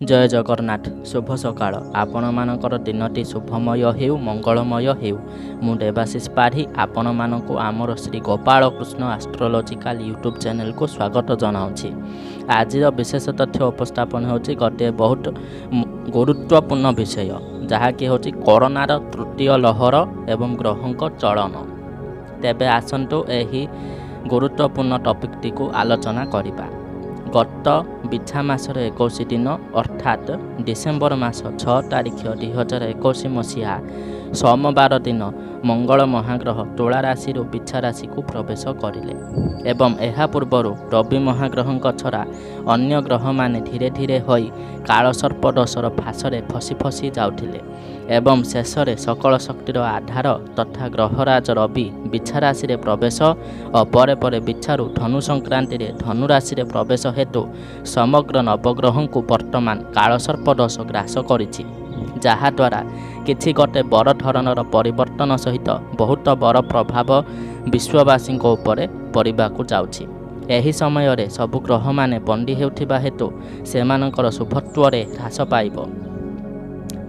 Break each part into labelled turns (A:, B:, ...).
A: जय जगन्नाथ शुभ सकाळ आपण मानकर दिनटी शुभमय हेउ मंगलमय हेउ मु देवाशीष पाढ़ी आपण मानकु आमर Shri Gopal Krishna astrological YouTube channel को स्वागत जनाऊँगी। आज विशेष तथ्य उपस्थापन होची गोटे बहुत गुरुत्वपूर्ण विषय जहाँकि होची कोरोनार तृतीय लहर एवं ग्रहंक चलन। तेबे आसंतु एही गुरुत्वपूर्ण टॉपिकटी को आलोचना करिबा। गत बिछा मासर 21 दिन अर्थात डिसेम्बर मास 6 तारिख 2021 मसीहा सोमवार दिन मंगल महाग्रह तुला राशि बिछा राशि को प्रवेश करिले एवं एहा पूर्वर रवि महाग्रह छड़ा अन्य ग्रह माने धीरे धीरे होई कालसर्प दोषर फासरे फसी फसी जाउथिले एवं शेष में सकल शक्तिर आधार तथा ग्रहराज रवि बिछा राशि रे प्रवेश और परे परे बिछारू धनु संक्रांति रे धनु राशि रे प्रवेश हेतु समग्र नवग्रह को वर्तमान कालसर्प दोष ग्रास करिछि जहाद्वारा किछि गोटे बड़ धरणर परिवर्तन सहित बहुत बड़ प्रभाव विश्ववासी उपरे पड़िबाकु जाउछि। एही समय रे सबु ग्रह माने बंदी हेउथिबा हेतु सेमानकर शुभत्व रे ह्रास पाइबो।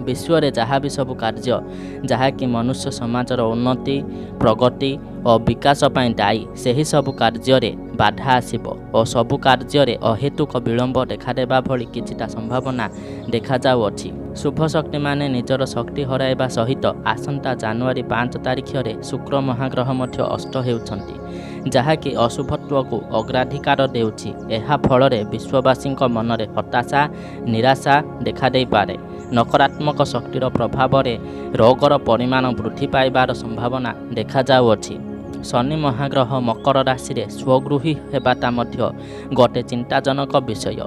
A: विश्व रे जहाँ भी सब कार्य जहाँकि मनुष्य समाजर उन्नति प्रगति और विकास पाई दायी सही सब कार्य रे बाधा आसिबो और सबु कार्य रे अहेतुक विलंब देखादेबा भली किछिटा संभावना देखा जाउअछि। शुभ शक्ति माने निजर शक्ति हराइबा सहित आसंता जनवरी 5 तारिख रे शुक्र महाग्रह मध्य अष्ट हेउछंती जहाँकि अशुभत्व को अग्राधिकार देउछि। एहा फल रे विश्ववासी मन में हताशा निराशा देखा देई पारे। नकारात्मक शक्तिर प्रभाव रे रोगर परिमाण वृद्धि पाइबार संभावना देखा जाउअछि। शनि महाग्रह मकर राशि रे स्वगृही हेबाटा मध्य गोटे चिंताजनक विषय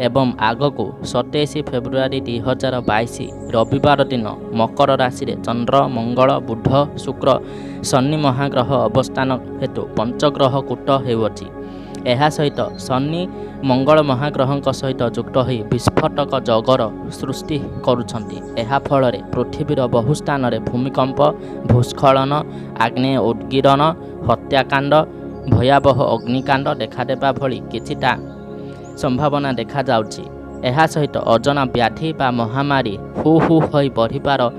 A: एवं आगको 27 फेब्रुआरी 2022 रविवार दिन मकर राशि रे चंद्र मंगल बुध शुक्र शनि महाग्रह अवस्थान हेतु पंचग्रह कूट हेउछि। एहा सहित शनि मंगल महाग्रह सहित युक्त हो विस्फोटक जगर सृष्टि करुछंती। एहा फल रे पृथ्वीर बहु स्थान रे भूमिकंप भूस्खलन आग्नेय उद्गीरण हत्याकांड भयावह अग्निकांड देखादेबा भली किछिटा संभावना देखा जाउछि। एहा सहित अजना व्याधि बा महामारी हु हु होई बढ़िबार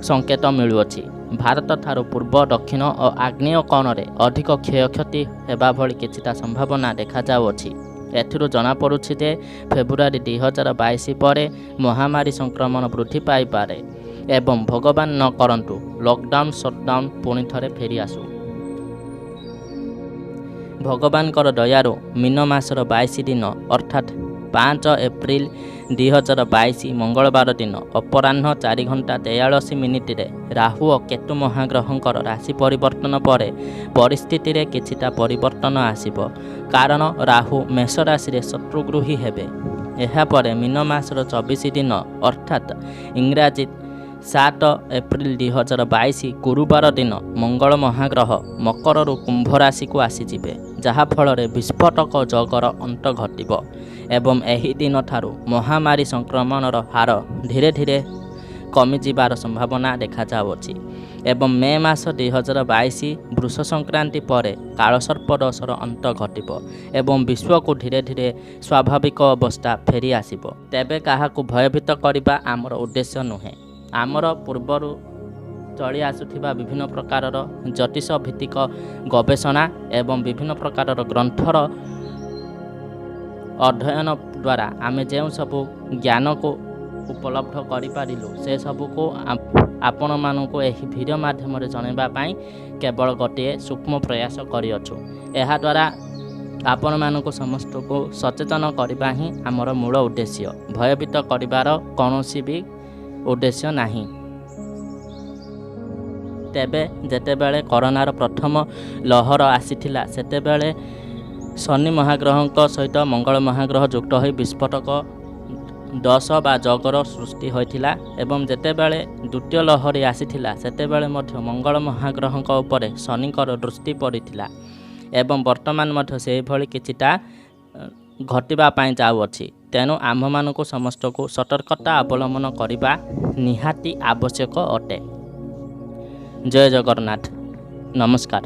A: संकेत मिलुअछि। भारत थारु पूर्व दक्षिण और आग्नेय कोणरे अधिक क्षयक्षति हेबा भली किछिटा संभावना देखा जाउअछि। एथिरु जना पड़ुछि जे फेब्रुआरी 2022 परे महामारी संक्रमण वृद्धि पाई पारे एवं भगवान न करंतु लॉकडाउन शटडाउन पुणी थरे फेरी आसु। भगवान कर दयारु मीन मासर 22 दिन अर्थात 5 एप्रिल 2022 मंगलवार दिन अपराह्न 4 घंटा 43 मिनिट रे राहु और केतु महाग्रहंकर राशि परिवर्तन पर परिस्थिति रे किछिटा परिवर्तन आसिबो कारण राहु मेष राशि रे शत्रुगृही हेबे। एहा परे मीन मासर 24 दिन अर्थात इंग्राजी 7 एप्रिल 2022 गुरुवार दिन मंगल महाग्रह मकर रु कुंभ राशि को आसीजिबे जहा फल रे विस्फोटक जगर अंत घटिबो एवं एही दिन ठारू महामारी संक्रमणर हार धीरे धीरे कमी जिबार संभावना देखा जाउछि एवं मे मास 2022 वृष संक्रांति परे कालसर्प दोषर अंत घटिबो एवं विश्व को धीरे धीरे स्वाभाविक अवस्था फेरी आसिबो। तेबे काहाकु भयभीत करिबा आमर उद्देश्य नुहे। आमर पूर्वर चली आसुथिबा विभिन्न प्रकार ज्योतिष भित्तिक गवेषणा एवं विभिन्न प्रकार ग्रंथर अध्ययन द्वारा आमे जो सबू ज्ञान को उपलब्ध करिपारिलु से सबू को आपण मानक एही वीडियो माध्यम जनइबा पई केवल गोटे सूक्ष्म प्रयास करिअछु। एहा द्वारा आपण मानक समस्त को सचेतन करबा ही आमर मूल उद्देश्य। भयभीत करिबार कौनसी भी उद्देश्य नहीं। तेबे जेतेबेले कोरोनार प्रथम लहर आसीथिला सेतेबेले शनि महाग्रह सहित मंगल महाग्रह युक्त हो विस्फोटक दश बा जगर सृष्टि होइथिला एवं जेतेबेले द्वितीय लहरी आसीथिला सेतेबेले मध्य मंगल महाग्रह उपरे शनिकर दृष्टि पड़िथिला एवं वर्तमान मध्य से भली किछिटा घटिबा पाई जाउअछि। तेणु आम मानकु समस्त को सतर्कता अवलंबन करिबा निहाती आवश्यक अटे। जय जगन्नाथ नमस्कार।